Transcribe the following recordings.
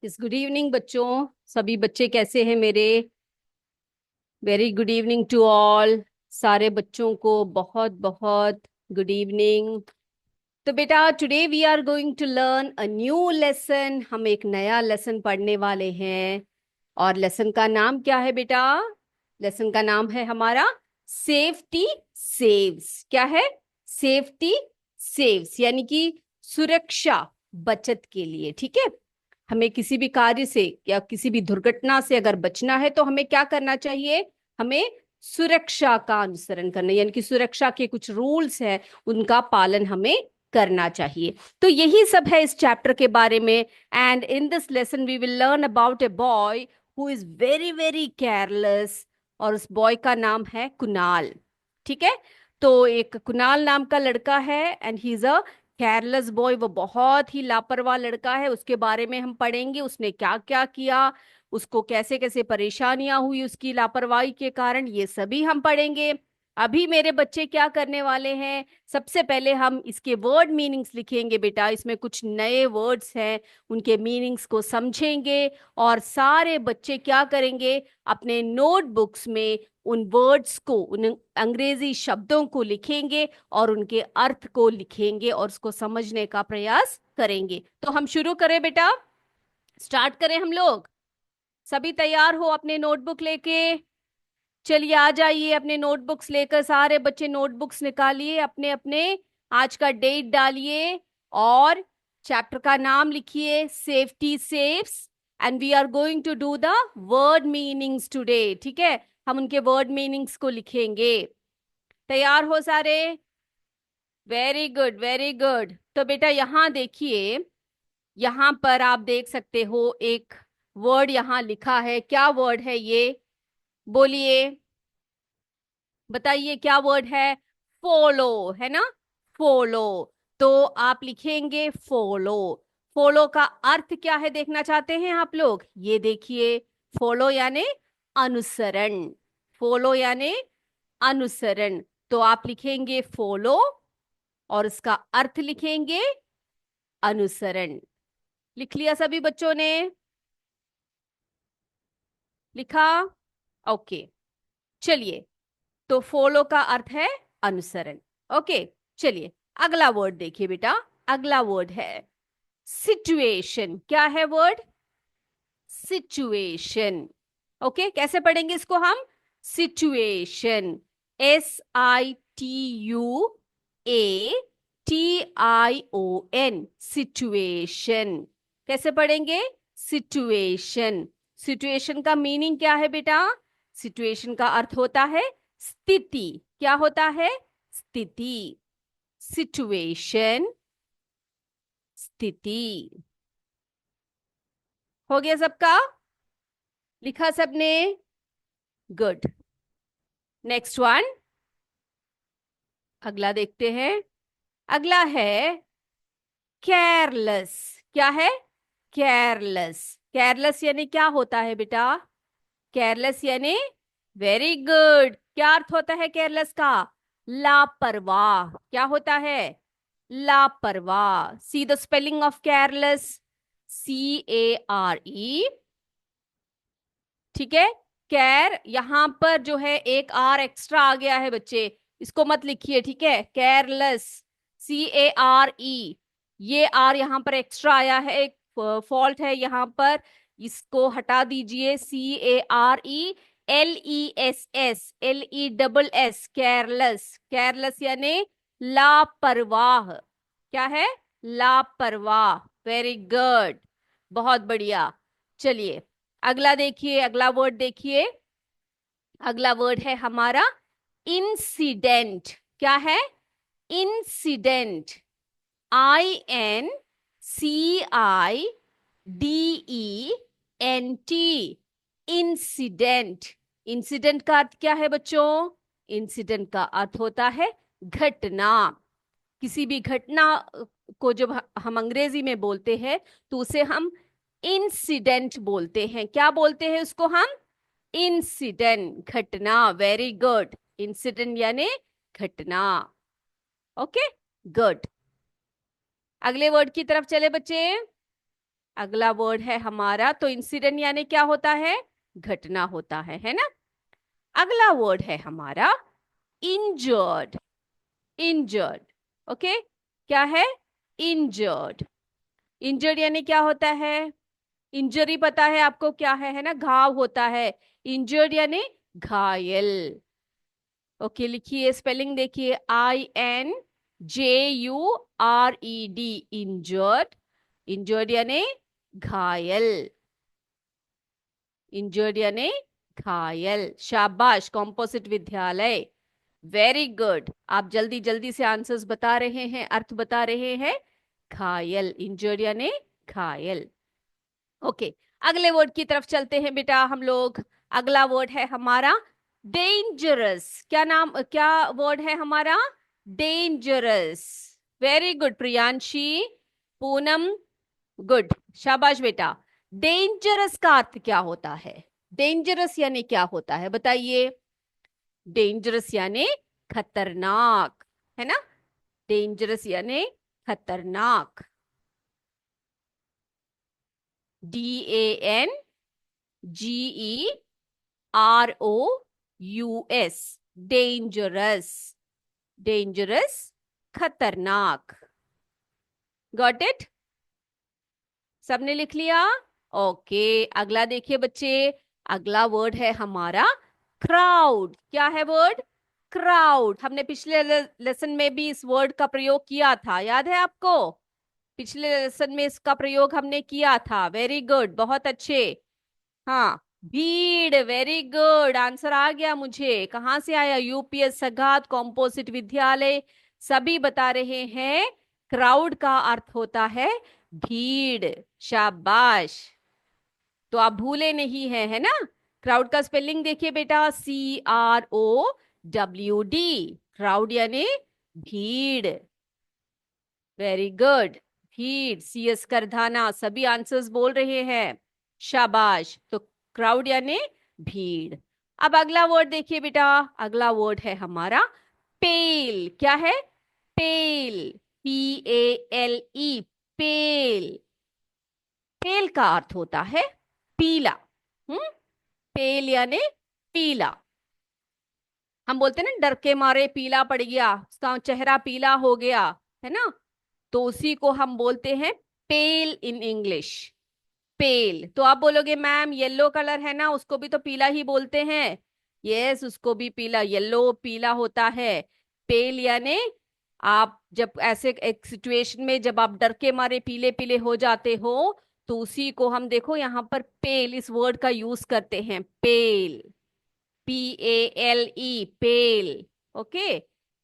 इस good evening बच्चों। सभी बच्चे कैसे हैं मेरे? Very good evening to all. सारे बच्चों को बहुत बहुत गुड इवनिंग। तो बेटा, today we are going to learn a new lesson. हम एक नया लेसन पढ़ने वाले हैं। और लेसन का नाम क्या है बेटा? लेसन का नाम है हमारा सेफ्टी सेव्स। क्या है? सेफ्टी सेव्स, यानी कि सुरक्षा बचत के लिए। ठीक है। हमें किसी भी कार्य से या किसी भी दुर्घटना से अगर बचना है तो हमें क्या करना चाहिए? हमें सुरक्षा का अनुसरण करना, यानी कि सुरक्षा के कुछ रूल्स हैं, उनका पालन हमें करना चाहिए। तो यही सब है इस चैप्टर के बारे में। And in this lesson we will learn about a boy who is very very careless. और उस बॉय का नाम है कुणाल। ठीक है। तो एक कुणाल नाम का लड़का है and he is a careless boy. वो बहुत ही लापरवाह लड़का है। उसके बारे में हम पढ़ेंगे, उसने क्या क्या किया, उसको कैसे कैसे परेशानियां हुई उसकी लापरवाही के कारण, ये सभी हम पढ़ेंगे। अभी मेरे बच्चे क्या करने वाले हैं? सबसे पहले हम इसके वर्ड मीनिंग्स लिखेंगे बेटा। इसमें कुछ नए वर्ड्स हैं, उनके मीनिंग्स को समझेंगे। और सारे बच्चे क्या करेंगे? अपने नोटबुक्स में उन वर्ड्स को, उन अंग्रेजी शब्दों को लिखेंगे और उनके अर्थ को लिखेंगे और उसको समझने का प्रयास करेंगे। तो हम शुरू करें बेटा? स्टार्ट करें हम लोग? सभी तैयार हो अपने नोटबुक लेके? चलिए आ जाइए अपने नोटबुक्स लेकर। सारे बच्चे नोटबुक्स निकालिए अपने अपने। आज का डेट डालिए और चैप्टर का नाम लिखिए, safety saves. And we are going to do the word meanings today. ठीक है। हम उनके वर्ड मीनिंग्स को लिखेंगे। तैयार हो सारे? Very good, very good. तो बेटा यहां देखिए, यहां पर आप देख सकते हो एक वर्ड यहां लिखा है। क्या वर्ड है ये? बोलिए, बताइए क्या वर्ड है? फॉलो, है ना? फॉलो। तो आप लिखेंगे फॉलो। फॉलो का अर्थ क्या है देखना चाहते हैं आप लोग? ये देखिए, फॉलो यानी अनुसरण। फॉलो यानी अनुसरण। तो आप लिखेंगे फॉलो और इसका अर्थ लिखेंगे अनुसरण। लिख लिया सभी बच्चों ने? लिखा? ओके। चलिए, तो फॉलो का अर्थ है अनुसरण। ओके। चलिए, अगला वर्ड देखिए बेटा। अगला वर्ड है सिचुएशन। क्या है वर्ड? सिचुएशन। ओके, कैसे पढ़ेंगे इसको हम? सिचुएशन। SITUATION, situation. कैसे पढ़ेंगे? सिचुएशन। सिचुएशन का मीनिंग क्या है बेटा? सिचुएशन का अर्थ होता है स्थिति। क्या होता है? स्थिति। सिचुएशन, स्थिति। हो गया सबका? लिखा सबने? गुड। नेक्स्ट वन, अगला देखते हैं। अगला है केयरलेस। क्या है? केयरलेस। केयरलेस यानी क्या होता है बेटा? केयरलेस यानी, वेरी गुड, क्या अर्थ होता है केयरलेस का? लापरवाह। क्या होता है? लापरवाह। See the spelling of careless. CARE। ठीक है। कैर, यहां पर जो है एक आर एक्स्ट्रा आ गया है बच्चे, इसको मत लिखिए। ठीक है। Careless, CARE। ये आर यहां पर एक्स्ट्रा आया है, एक फॉल्ट है यहां पर, इसको हटा दीजिए। CARELESS, careless. केयरलेस यानी लापरवाह। क्या है? लापरवाह। वेरी गुड, बहुत बढ़िया। चलिए, अगला देखिए, अगला वर्ड देखिए। अगला वर्ड है हमारा इंसिडेंट। क्या है? इंसिडेंट। INCIDENT, incident. इंसिडेंट का अर्थ क्या है बच्चों? इंसिडेंट का अर्थ होता है घटना। किसी भी घटना को जब हम अंग्रेजी में बोलते हैं तो उसे हम इंसिडेंट बोलते हैं। क्या बोलते हैं उसको हम? इंसिडेंट, घटना। Very good. इंसिडेंट यानी घटना। Okay, good. अगले वर्ड की तरफ चले बच्चे। अगला वर्ड है हमारा, तो इंसिडेंट यानी क्या होता है, घटना होता है ना। अगला वर्ड है हमारा इंजर्ड। इंजर्ड, ओके, क्या है, इंजर्ड। इंजर्ड यानी क्या होता है, इंजरी पता है आपको क्या है ना, घाव होता है। इंजर्ड यानी घायल। ओके, लिखिए, स्पेलिंग देखिए, INJURED, इंजर्ड। इंजर्ड यानी घायल। इंजर्ड यानी घायल। शाबाश, कॉम्पोजिट विद्यालय, वेरी गुड। आप जल्दी जल्दी से आंसर्स बता रहे हैं, अर्थ बता रहे हैं। घायल, इंजर्ड यानी घायल। ओके, अगले वर्ड की तरफ चलते हैं बेटा हम लोग। अगला वर्ड है हमारा डेंजरस। क्या नाम, क्या वर्ड है हमारा, dangerous. Very good Priyanshi, Poonam, good, शाबाश बेटा। डेंजरस का अर्थ क्या होता है, डेंजरस यानी क्या होता है बताइए। डेंजरस यानी खतरनाक, है ना। डेंजरस यानी खतरनाक। DANGEROUS, dangerous. डेंजरस, खतरनाक। गॉट इट, सबने लिख लिया। ओके, अगला देखिए बच्चे, अगला वर्ड है हमारा क्राउड। क्या है वर्ड, क्राउड। हमने पिछले लेसन में भी इस वर्ड का प्रयोग किया था, याद है आपको। पिछले लेसन में इसका प्रयोग हमने किया था। वेरी गुड, बहुत अच्छे। हाँ, भीड़, वेरी गुड, आंसर आ गया मुझे। कहाँ से आया, यूपीएस सगात कॉम्पोजिट विद्यालय, सभी बता रहे हैं क्राउड का अर्थ होता है भीड़। शाबाश, तो आप भूले नहीं है, है ना। क्राउड का स्पेलिंग देखिए बेटा, CROWD, क्राउड यानी भीड़। वेरी गुड, भीड़, CS करधाना, सभी आंसर्स बोल रहे हैं। शाबाश, तो क्राउड यानी भीड़। अब अगला वर्ड देखिए बेटा, अगला वर्ड है हमारा पेल। क्या है, पेल, PALE, पेल। पेल का अर्थ होता है पीला। हम्म, पेल यानी पीला। हम बोलते हैं ना, डर के मारे पीला पड़ गया, उसका चेहरा पीला हो गया, है ना। तो उसी को हम बोलते हैं पेल इन इंग्लिश। पेल, तो आप बोलोगे मैम येलो कलर है ना, उसको भी तो पीला ही बोलते हैं। यस, उसको भी पीला, येलो पीला होता है। पेल यानी आप जब ऐसे एक सिचुएशन में जब आप डर के मारे पीले पीले हो जाते हो, तो उसी को हम देखो यहाँ पर पेल इस वर्ड का यूज करते हैं। पेल, PALE, पेल। ओके,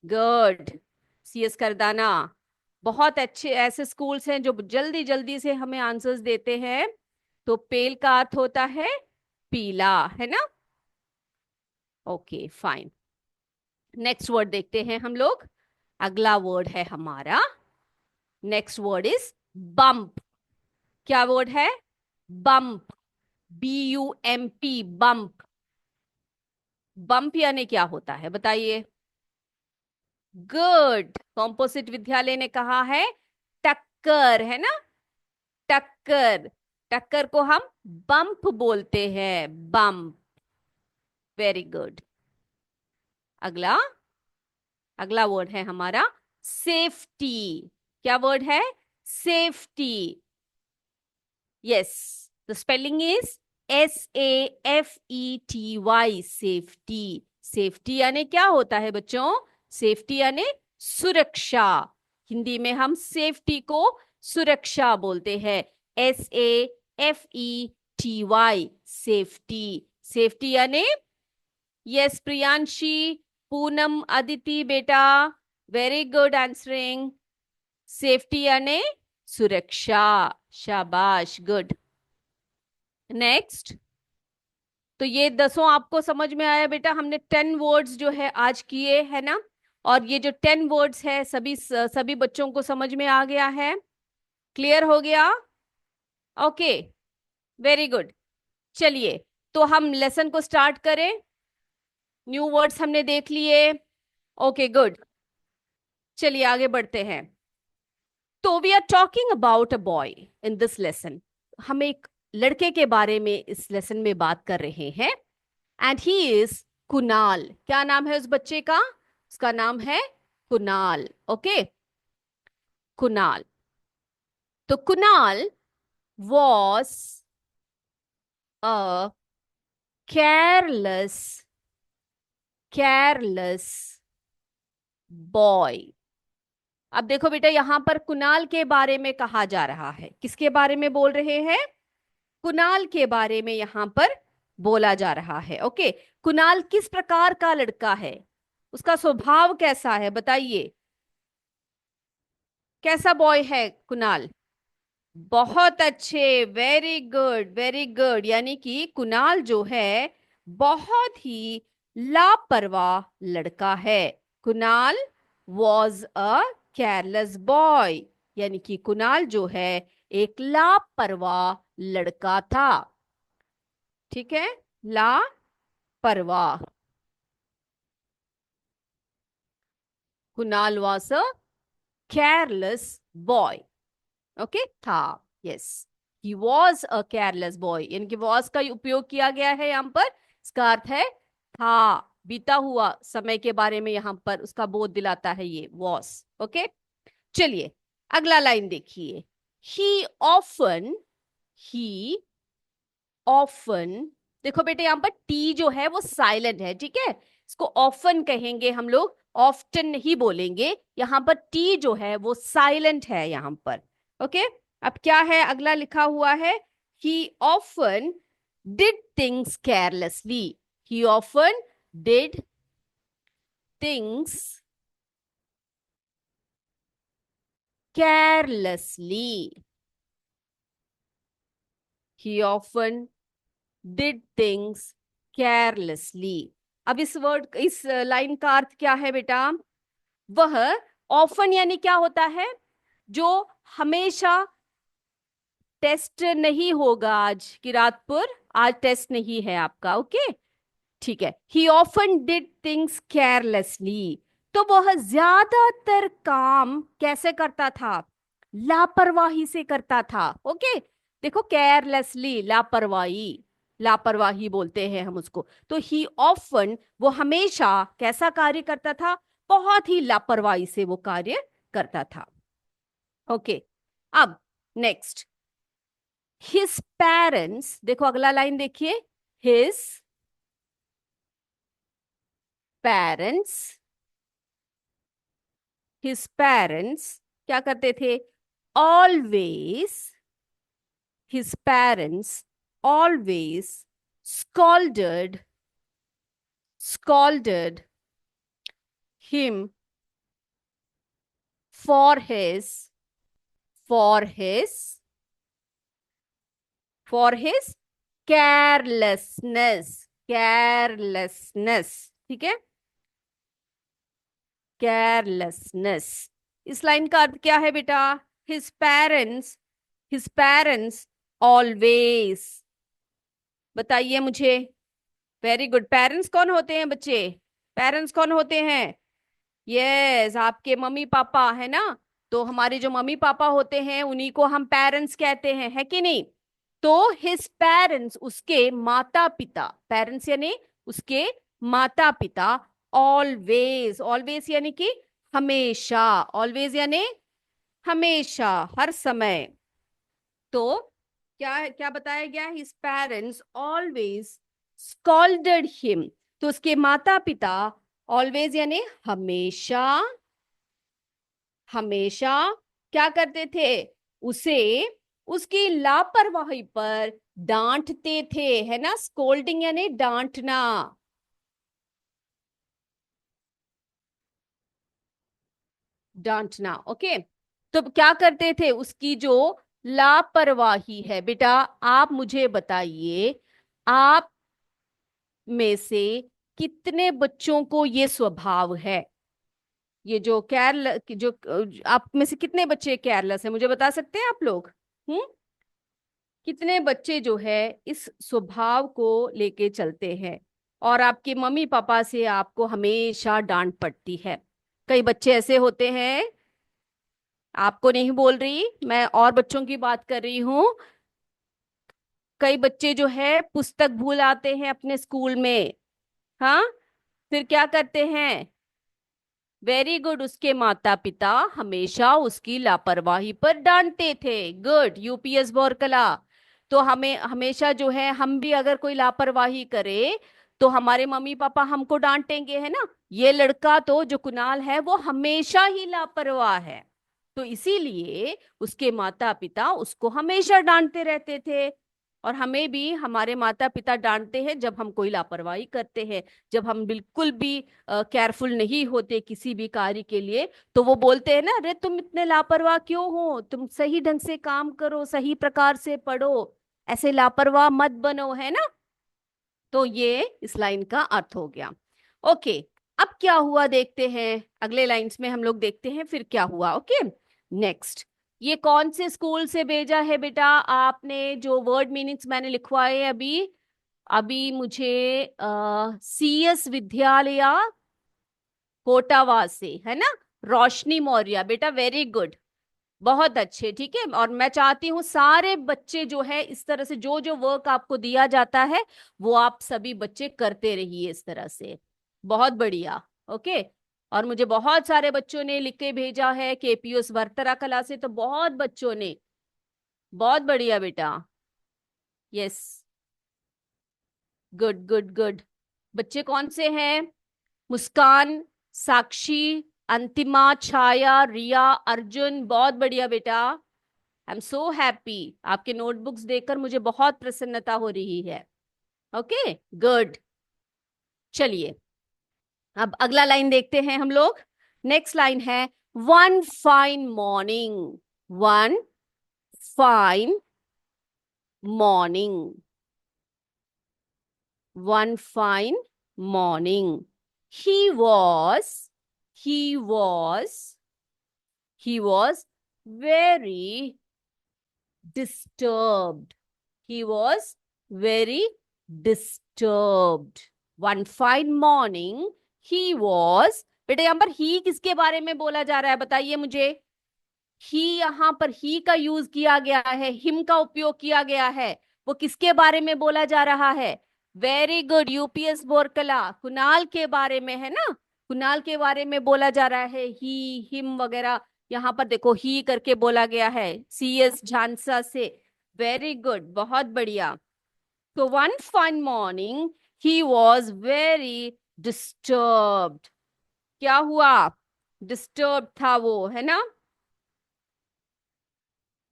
गुड, CS करदाना, बहुत अच्छे। ऐसे स्कूल्स हैं जो जल्दी जल्दी से हमें आंसर्स देते हैं। तो पेल का अर्थ होता है पीला, है ना। ओके फाइन, नेक्स्ट वर्ड देखते हैं हम लोग। अगला वर्ड है हमारा, नेक्स्ट वर्ड इज बम्प। क्या वर्ड है, बम्प, BUMP, बम्प। बम्प यानी क्या होता है बताइए। गुड, कॉम्पोजिट विद्यालय ने कहा है टक्कर, है ना। टक्कर, टक्कर को हम बम्प बोलते हैं, बम्प। Very good. अगला, अगला वर्ड है हमारा सेफ्टी। क्या वर्ड है, safety. Yes, the spelling is SAFETY, safety. Safety यानी क्या होता है बच्चों, सेफ्टी यानी सुरक्षा। हिंदी में हम सेफ्टी को सुरक्षा बोलते हैं, SAFETY, सेफ्टी। सेफ्टी यानी, यस प्रियांशी, पूनम, अदिति बेटा, वेरी गुड आंसरिंग। सेफ्टी यानी सुरक्षा, शाबाश, गुड। नेक्स्ट, तो ये 10 आपको समझ में आया बेटा। हमने 10 वर्ड्स जो है आज किए, है ना। और ये जो 10 वर्ड्स है सभी बच्चों को समझ में आ गया है, क्लियर हो गया। Okay, very good. चलिए, तो हम लेसन को स्टार्ट करें। न्यू वर्ड्स हमने देख लिए। ओके गुड, चलिए आगे बढ़ते हैं। तो we are talking about a boy in this lesson. हम एक लड़के के बारे में इस लेसन में बात कर रहे हैं, एंड ही इज कुणाल। क्या नाम है उस बच्चे का? उसका नाम है कुणाल। ओके, कुणाल। तो Kunal was a careless careless boy. अब देखो बेटा, यहां पर कुणाल के बारे में कहा जा रहा है। किसके बारे में बोल रहे हैं? कुणाल के बारे में यहां पर बोला जा रहा है। ओके, कुणाल किस प्रकार का लड़का है? उसका स्वभाव कैसा है बताइए? कैसा बॉय है कुणाल? बहुत अच्छे, वेरी गुड वेरी गुड। यानी कि कुणाल जो है बहुत ही लापरवाह लड़का है। Kunal was a careless boy, यानी कि कुणाल जो है एक लापरवाह लड़का था। ठीक है, लापरवाह। Kunal was a careless boy. Okay था, yes, he was a careless boy. यानी कि वॉज का उपयोग किया गया है यहाँ पर। इसका अर्थ है था, बीता हुआ समय के बारे में यहाँ पर उसका बोध दिलाता है ये वॉज। ओके, चलिए अगला लाइन देखिए। ही ऑफन ही ऑफन देखो बेटे, यहाँ पर टी जो है वो साइलेंट है। ठीक है, इसको ऑफन कहेंगे हम लोग, ऑफ्टन नहीं बोलेंगे। यहाँ पर टी जो है वो साइलेंट है यहाँ पर। ओके, अब क्या है अगला लिखा हुआ है? ही often did things carelessly. He often did things carelessly. He often did things carelessly. अब इस लाइन का अर्थ क्या है बेटा? वह ऑफन यानी क्या होता है? जो हमेशा, टेस्ट नहीं होगा आज किरातपुर, आज टेस्ट नहीं है आपका। ओके, ठीक है। ही ऑफन डिड थिंग्स केयरलेसली, तो वह ज्यादातर काम कैसे करता था? लापरवाही से करता था। ओके, देखो केयरलेसली, लापरवाही, लापरवाही बोलते हैं हम उसको। तो ही ऑफन, वो हमेशा कैसा कार्य करता था? बहुत ही लापरवाही से वो कार्य करता था। ओके, अब नेक्स्ट, हिज पेरेंट्स। देखो अगला लाइन देखिए। हिज पेरेंट्स, हिज पेरेंट्स क्या करते थे? Always, his parents always scolded him for his for his for his carelessness. Carelessness, ठीक है, केयरलेसनेस। इस लाइन का अर्थ क्या है बेटा? His parents, his parents always, बताइए मुझे। Very good. पेरेंट्स कौन होते हैं बच्चे? पेरेंट्स कौन होते हैं? यस, आपके मम्मी पापा है ना। तो हमारे जो मम्मी पापा होते हैं उन्हीं को हम पेरेंट्स कहते हैं, है कि नहीं? तो हिज पेरेंट्स, उसके माता पिता, पेरेंट्स यानी उसके माता पिता, ऑलवेज, ऑलवेज यानी कि हमेशा, ऑलवेज यानी हमेशा, हर समय। तो क्या क्या बताया गया? His parents always scolded him, तो उसके माता पिता ऑलवेज यानी हमेशा, हमेशा क्या करते थे? उसे उसकी लापरवाही पर डांटते थे, है ना। स्कोल्डिंग यानी डांटना, डांटना। ओके, तो क्या करते थे? उसकी जो लापरवाही है बेटा, आप मुझे बताइए, आप में से कितने बच्चों को ये स्वभाव है? ये जो केरल जो आप में से कितने बच्चे केयरलेस है, मुझे बता सकते हैं आप लोग? हम्म, कितने बच्चे जो है इस स्वभाव को लेके चलते हैं और आपके मम्मी पापा से आपको हमेशा डांट पड़ती है? कई बच्चे ऐसे होते हैं, आपको नहीं बोल रही मैं, और बच्चों की बात कर रही हूँ, कई बच्चे जो है पुस्तक भूल आते हैं अपने स्कूल में। हाँ, फिर क्या करते हैं? वेरी गुड, उसके माता पिता हमेशा उसकी लापरवाही पर डांटते थे। Good, UPS Borkala. तो हमें हमेशा जो है, हम भी अगर कोई लापरवाही करे तो हमारे मम्मी पापा हमको डांटेंगे, है ना। ये लड़का तो जो कुणाल है वो हमेशा ही लापरवाह है, तो इसीलिए उसके माता पिता उसको हमेशा डांटते रहते थे। और हमें भी हमारे माता पिता डांटते हैं जब हम कोई लापरवाही करते हैं, जब हम बिल्कुल भी केयरफुल नहीं होते किसी भी कार्य के लिए। तो वो बोलते हैं ना, अरे तुम इतने लापरवाह क्यों हो, तुम सही ढंग से काम करो, सही प्रकार से पढ़ो, ऐसे लापरवाह मत बनो, है ना। तो ये इस लाइन का अर्थ हो गया। ओके, अब क्या हुआ देखते हैं, अगले लाइंस में हम लोग देखते हैं फिर क्या हुआ। Okay, next. ये कौन से स्कूल से भेजा है बेटा आपने? जो वर्ड मीनिंग्स मैंने लिखवाए अभी, अभी मुझे CS विद्यालय कोटावा से, है ना। रोशनी मौर्य बेटा, वेरी गुड, बहुत अच्छे, ठीक है। और मैं चाहती हूँ सारे बच्चे जो है इस तरह से जो जो वर्क आपको दिया जाता है वो आप सभी बच्चे करते रहिए इस तरह से। बहुत बढ़िया। ओके, और मुझे बहुत सारे बच्चों ने लिख के भेजा है KPOS वर्तरा कला से, तो बहुत बच्चों ने, बहुत बढ़िया बेटा। Yes, good good good. बच्चे कौन से हैं? मुस्कान, साक्षी, अंतिमा, छाया, रिया, अर्जुन, बहुत बढ़िया बेटा। आई एम सो हैप्पी, आपके नोटबुक्स देखकर मुझे बहुत प्रसन्नता हो रही है। Okay, good. चलिए, अब अगला लाइन देखते हैं हम लोग। नेक्स्ट लाइन है, one fine morning. One fine morning. One fine morning, he was he was he was very disturbed. He was very disturbed. One fine morning he was, बेटे यहां पर ही किसके बारे में बोला जा रहा है बताइए मुझे। ही, यहां पर ही का यूज किया गया है, हिम का उपयोग किया गया है, वो किसके बारे में बोला जा रहा है? Very good, UPS Borkala, Kunal के बारे में, है ना। कुणाल के बारे में बोला जा रहा है, ही हिम वगैरह। यहाँ पर देखो ही करके बोला गया है, CS झांसा से। वेरी गुड, बहुत बढ़िया। तो one fine morning he was very disturbed. क्या हुआ? डिस्टर्ब था वो, है ना।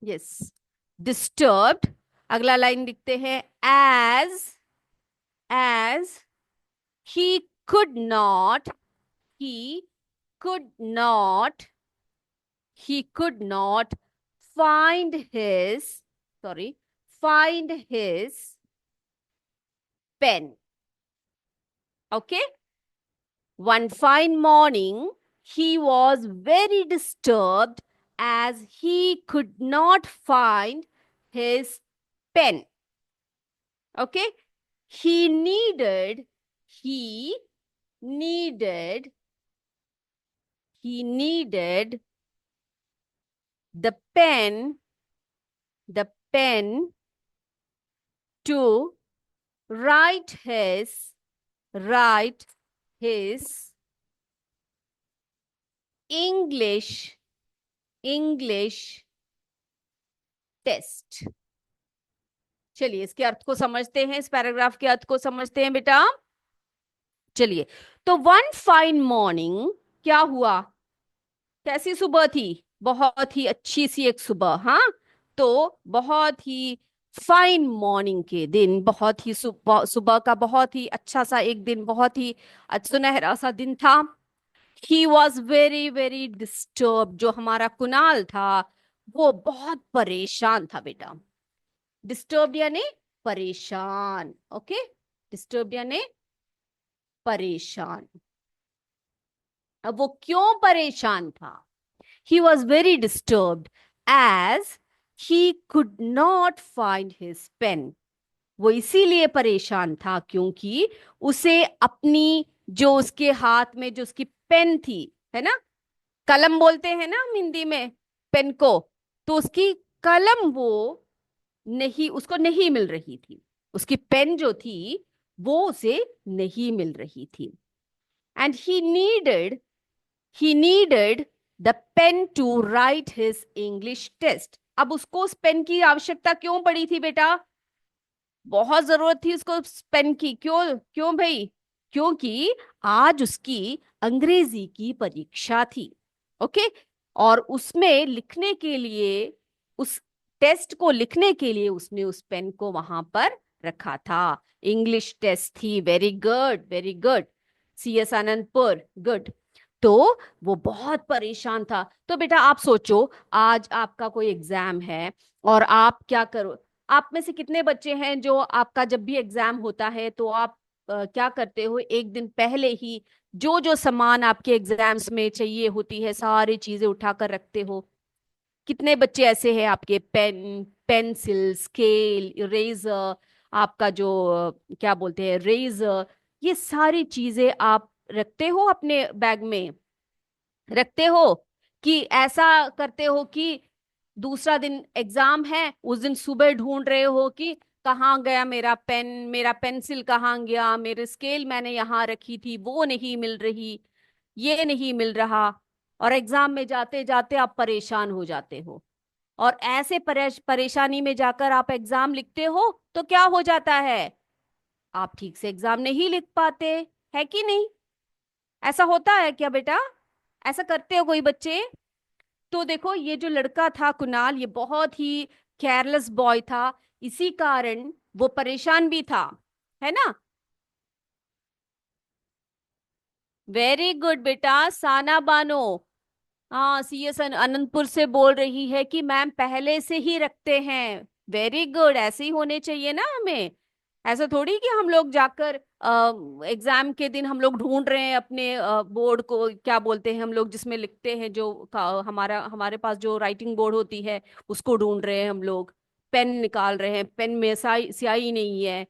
Yes, disturbed. अगला लाइन लिखते हैं, as he could not he could not he could not find his, sorry, find his pen. Okay, one fine morning he was very disturbed as he could not find his pen. Okay, he needed he needed he needed the pen the pen to write write his English test. चलिए इसके अर्थ को समझते हैं, इस paragraph के अर्थ को समझते हैं बेटा। चलिए, तो वन फाइन मॉर्निंग क्या हुआ? कैसी सुबह थी? बहुत ही अच्छी सी एक सुबह, हाँ। तो बहुत ही फाइन मॉर्निंग के दिन, बहुत ही सुबह, सुबह का बहुत ही अच्छा सा एक दिन, बहुत ही सुनहरा सा दिन था। ही वॉज वेरी वेरी डिस्टर्ब, जो हमारा कुणाल था वो बहुत परेशान था बेटा। डिस्टर्ब यानी परेशान। ओके, डिस्टर्ब यानी परेशान। अब वो क्यों परेशान था? He was very disturbed as he could not find his pen. वो इसीलिए परेशान था क्योंकि उसे अपनी, जो उसके हाथ में जो उसकी पेन थी, है ना, कलम बोलते हैं ना हम हिंदी में पेन को, तो उसकी कलम वो नहीं, उसको नहीं मिल रही थी, उसकी पेन जो थी वो उसे नहीं मिल रही थी। And he needed the pen to write his English test. अब उसको उस पेन की आवश्यकता क्यों पड़ी थी बेटा? बहुत जरूरत थी उसको उस पेन की। क्यों क्यों भाई? क्योंकि आज उसकी अंग्रेजी की परीक्षा थी। ओके। और उसमें लिखने के लिए, उस टेस्ट को लिखने के लिए उसने उस पेन को वहां पर रखा था। इंग्लिश टेस्ट थी। Very good, very good. CS Anandpur, good. तो वो बहुत परेशान था। तो बेटा आप सोचो, आज आपका कोई एग्जाम है और आप क्या करो? आप में से कितने बच्चे हैं जो आपका जब भी एग्जाम होता है तो आप क्या करते हो, एक दिन पहले ही जो जो सामान आपके एग्जाम्स में चाहिए होती है सारी चीजें उठाकर रखते हो? कितने बच्चे ऐसे हैं आपके? पेन, पेंसिल, स्केल, इरेजर, आपका जो क्या बोलते हैं, रेजर, ये सारी चीजें आप रखते हो अपने बैग में? रखते हो? कि ऐसा करते हो कि दूसरा दिन एग्जाम है उस दिन सुबह ढूंढ रहे हो कि कहाँ गया मेरा पेन, मेरा पेंसिल कहाँ गया, मेरे स्केल मैंने यहाँ रखी थी वो नहीं मिल रही, ये नहीं मिल रहा। और एग्जाम में जाते जाते आप परेशान हो जाते हो। और ऐसे परेशानी में जाकर आप एग्जाम लिखते हो तो क्या हो जाता है? आप ठीक से एग्जाम नहीं लिख पाते। है कि नहीं? ऐसा होता है क्या बेटा? ऐसा करते हो कोई बच्चे? तो देखो, ये जो लड़का था कुणाल, ये बहुत ही केयरलेस बॉय था। इसी कारण वो परेशान भी था, है ना? वेरी गुड बेटा, साना बानो। हाँ, CS अनंतपुर से बोल रही है कि मैम पहले से ही रखते हैं। वेरी गुड, ऐसे ही होने चाहिए ना हमें। ऐसा थोड़ी कि हम लोग जाकर एग्जाम के दिन हम लोग ढूंढ रहे हैं अपने बोर्ड को, क्या बोलते हैं हम लोग जिसमें लिखते हैं, जो हमारा हमारे पास जो राइटिंग बोर्ड होती है उसको ढूंढ रहे हैं हम लोग। पेन निकाल रहे हैं, पेन में स्याही नहीं है,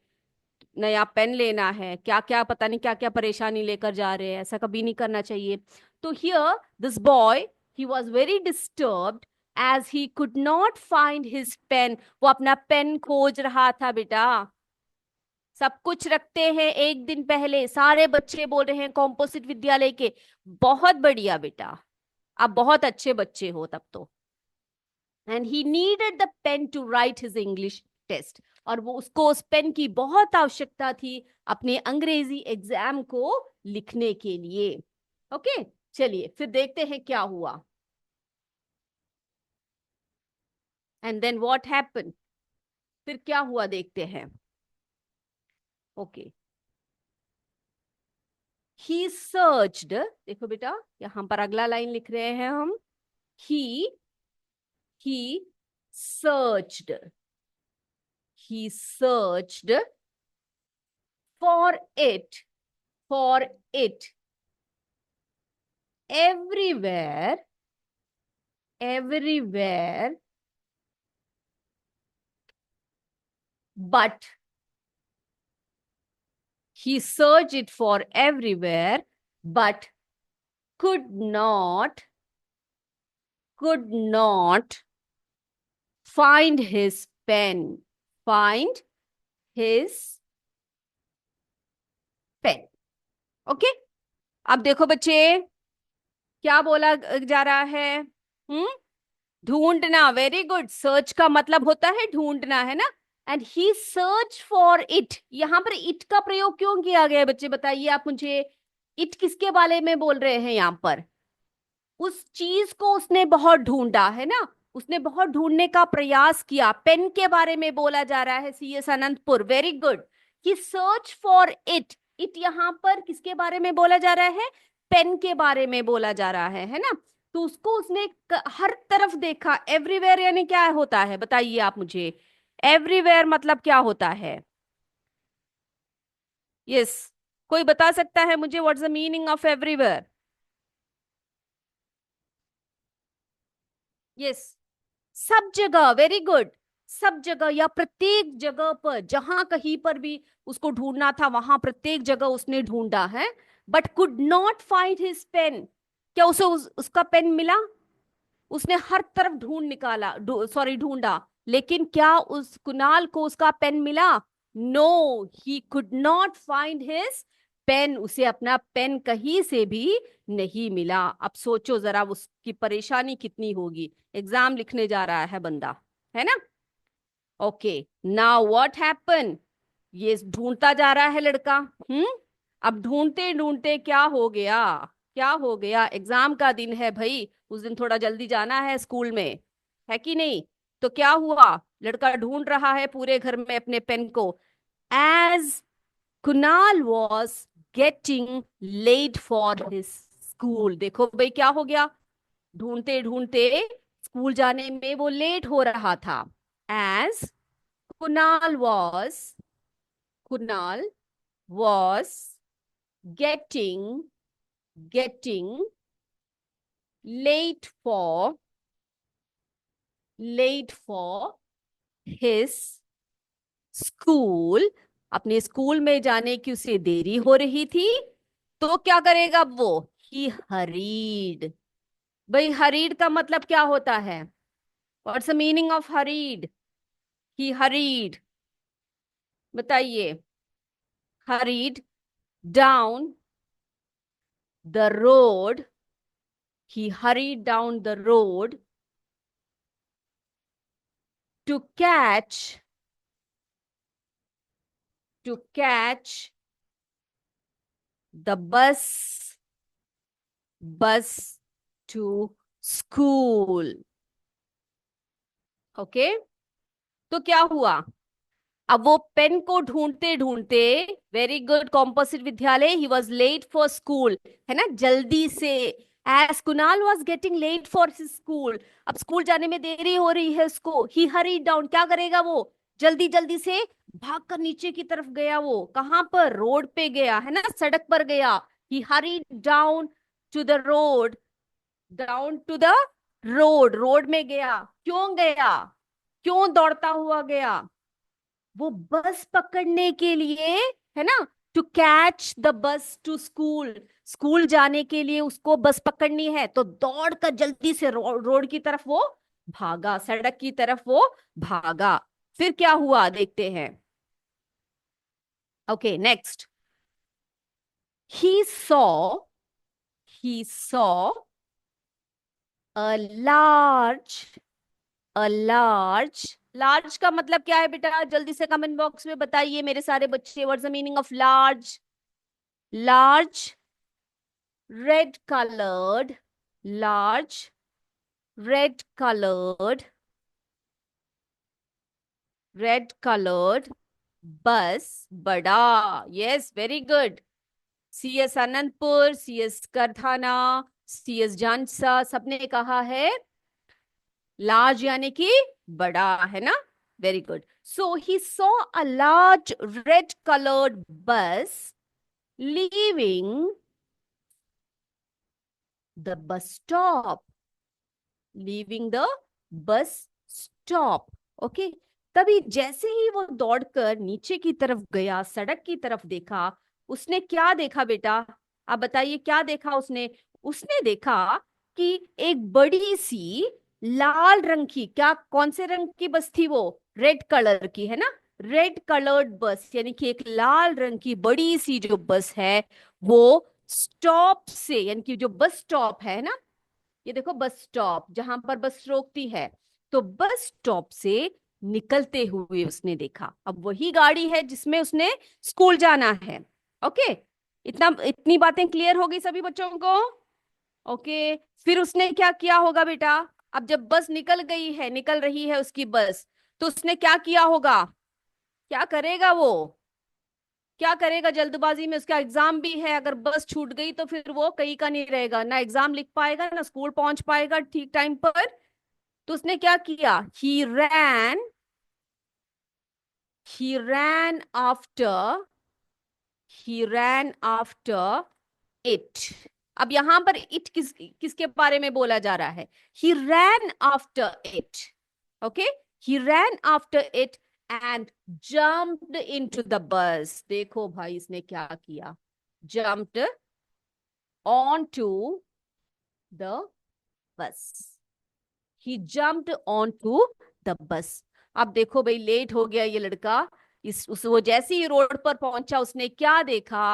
नया पेन लेना है, क्या क्या पता नहीं क्या क्या परेशानी लेकर जा रहे हैं। ऐसा कभी नहीं करना चाहिए। तो here this boy, he was very disturbed as he could not find his pen. वो अपना पेन खोज रहा था बेटा। सब कुछ रखते हैं एक दिन पहले, सारे बच्चे बोल रहे हैं कॉम्पोजिट विद्यालय के। बहुत बढ़िया बेटा, आप बहुत अच्छे बच्चे हो तब तो। And he needed the pen to write his English test. और वो उसको उस पेन की बहुत आवश्यकता थी अपने अंग्रेजी एग्जाम को लिखने के लिए। ओके, चलिए फिर देखते हैं क्या हुआ। एंड देन व्हाट हैपन, फिर क्या हुआ देखते हैं। ओके, ही सर्च्ड, देखो बेटा यहां पर अगला लाइन लिख रहे हैं हम। ही he searched he searched for it everywhere, everywhere, but he searched it for everywhere but could not could not find his pen, find his pen। Okay, अब देखो बच्चे क्या बोला जा रहा है। ढूंढना, वेरी गुड। सर्च का मतलब होता है ढूंढना, है ना? And he search for it. यहां पर इट का प्रयोग क्यों किया गया है बच्चे, बताइए आप मुझे। इट किसके बारे में बोल रहे हैं यहां पर? उस चीज को उसने बहुत ढूंढा, है ना? उसने बहुत ढूंढने का प्रयास किया। पेन के बारे में बोला जा रहा है CS अनंतपुर, वेरी गुड। कि सर्च फॉर इट, इट यहां पर किसके बारे में बोला जा रहा है? पेन के बारे में बोला जा रहा है ना? तो उसको उसने हर तरफ देखा। एवरीवेयर यानी क्या होता है बताइए आप मुझे। एवरीवेयर मतलब क्या होता है? यस, कोई बता सकता है मुझे what's the meaning of everywhere? Yes, सब जगह, वेरी गुड। सब जगह या प्रत्येक जगह पर, जहां कहीं पर भी उसको ढूंढना था वहां प्रत्येक जगह उसने ढूंढा है। But could not find his pen. क्या उसे उसका पेन मिला? उसने हर तरफ ढूंढ निकाला, सॉरी ढूंढा, लेकिन क्या उस कुणाल को उसका पेन मिला? No, he could not find his pen. उसे अपना पेन कहीं से भी नहीं मिला। अब सोचो जरा उसकी परेशानी कितनी होगी, एग्जाम लिखने जा रहा है बंदा, है ना। ओके, नाउ व्हाट हैपन, ये ढूंढता जा रहा है लड़का। हम्म। अब ढूंढते ढूंढते क्या हो गया, क्या हो गया, एग्जाम का दिन है भाई, उस दिन थोड़ा जल्दी जाना है स्कूल में, है कि नहीं। तो क्या हुआ, लड़का ढूंढ रहा है पूरे घर में अपने पेन को। As Kunal was getting late for his school, देखो भाई क्या हो गया, ढूंढते ढूंढते स्कूल जाने में वो लेट हो रहा था। As Kunal was, Kunal was getting late for his school, अपने स्कूल में जाने की उसे देरी हो रही थी। तो क्या करेगा अब वो, ही हरीड। भाई हरीड का मतलब क्या होता है, what's the meaning of hurried? He hurried, बताइए। Hurried down the road, he hurried down the road to catch the bus to school. Okay, तो क्या हुआ, अब वो पेन को ढूंढते ढूंढते, वेरी गुड कॉम्पोजिट विद्यालय, he was late for school, है ना, जल्दी से। As Kunal was getting late for his school, अब स्कूल जाने में देरी हो रही है उसको, ही हरी डाउन, क्या करेगा वो, जल्दी जल्दी से भाग कर नीचे की तरफ गया। वो कहां पर, रोड पे गया, है ना, सड़क पर गया। He hurry down to the road, down to the road, road में गया। क्यों गया, क्यों दौड़ता हुआ गया, वो बस पकड़ने के लिए, है ना, to catch the bus to school, school जाने के लिए उसको बस पकड़नी है, तो दौड़ कर जल्दी से रोड की तरफ वो भागा, सड़क की तरफ वो भागा। फिर क्या हुआ देखते हैं। Okay next, he saw he saw a large large का मतलब क्या है बेटा, जल्दी से कमेंट बॉक्स में बताइए मेरे सारे बच्चे, what's the meaning of large? Large red colored, large red colored, red colored bus, बड़ा, yes very good. CS Anantapur, CS Karthana, CS Jansa, सबने कहा है लार्ज यानी कि बड़ा, है ना, very good. So he saw a large red coloured bus leaving the bus stop, leaving the bus stop. Okay, तभी जैसे ही वो दौड़कर नीचे की तरफ गया, सड़क की तरफ देखा, उसने क्या देखा बेटा, आप बताइए क्या देखा उसने? उसने देखा कि एक बड़ी सी लाल रंग की, क्या कौन से रंग की बस थी वो, रेड कलर की, है ना, रेड कलर्ड बस, यानी कि एक लाल रंग की बड़ी सी जो बस है, वो स्टॉप से, यानी कि जो बस स्टॉप है ना, ये देखो बस स्टॉप जहां पर बस रोकती है, तो बस स्टॉप से निकलते हुए उसने देखा। अब वही गाड़ी है जिसमें उसने स्कूल जाना है। ओके, इतना, इतनी बातें क्लियर हो गई सभी बच्चों को? ओके, फिर उसने क्या किया होगा बेटा, अब जब बस निकल गई है, निकल रही है उसकी बस, तो उसने क्या किया होगा, क्या करेगा वो, क्या करेगा, जल्दबाजी में उसका एग्जाम भी है, अगर बस छूट गई तो फिर वो कहीं का नहीं रहेगा, ना एग्जाम लिख पाएगा ना स्कूल पहुंच पाएगा ठीक टाइम पर। तो उसने क्या किया, he ran after he ran after it। अब यहां पर इट किसके बारे में बोला जा रहा है, he ran after it। Okay, he ran after it and jumped into the bus। देखो भाई इसने क्या किया, jumped onto the bus, he jumped onto the bus। अब देखो भाई, लेट हो गया ये लड़का। वो जैसे ही रोड पर पहुंचा, उसने क्या देखा?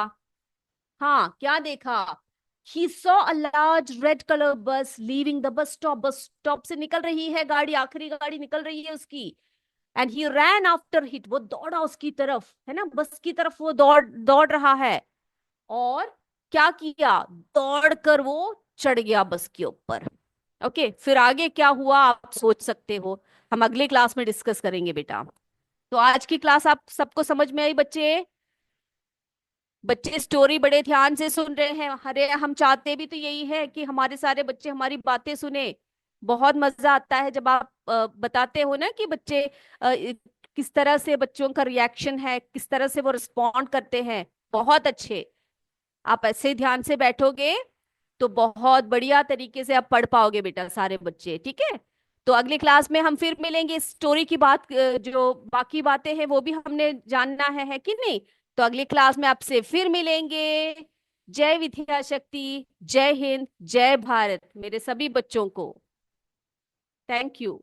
हाँ, क्या देखा? He saw a large red colour bus leaving the bus stop. Bus stop से निकल रही है गाड़ी, आखिरी गाड़ी निकल रही है उसकी। And he rain after hit, वो दौड़ा उसकी तरफ, है ना, बस की तरफ वो दौड़ दौड़ रहा है। और क्या किया? दौड़कर वो चढ़ गया बस के ऊपर। ओके, फिर आगे क्या हुआ आप सोच सकते हो, हम अगले क्लास में डिस्कस करेंगे बेटा। तो आज की क्लास आप सबको समझ में आई बच्चे? बच्चे स्टोरी बड़े ध्यान से सुन रहे हैं? अरे हम चाहते भी तो यही है कि हमारे सारे बच्चे हमारी बातें सुने। बहुत मजा आता है जब आप बताते हो ना कि बच्चे किस तरह से, बच्चों का रिएक्शन है, किस तरह से वो रिस्पॉन्ड करते हैं। बहुत अच्छे। आप ऐसे ही ध्यान से बैठोगे तो बहुत बढ़िया तरीके से आप पढ़ पाओगे बेटा, सारे बच्चे, ठीक है। तो अगली क्लास में हम फिर मिलेंगे। स्टोरी की बात, जो बाकी बातें हैं वो भी हमने जानना है कि नहीं? तो अगली क्लास में आपसे फिर मिलेंगे। जय विद्या शक्ति, जय हिंद, जय भारत मेरे सभी बच्चों को। Thank you.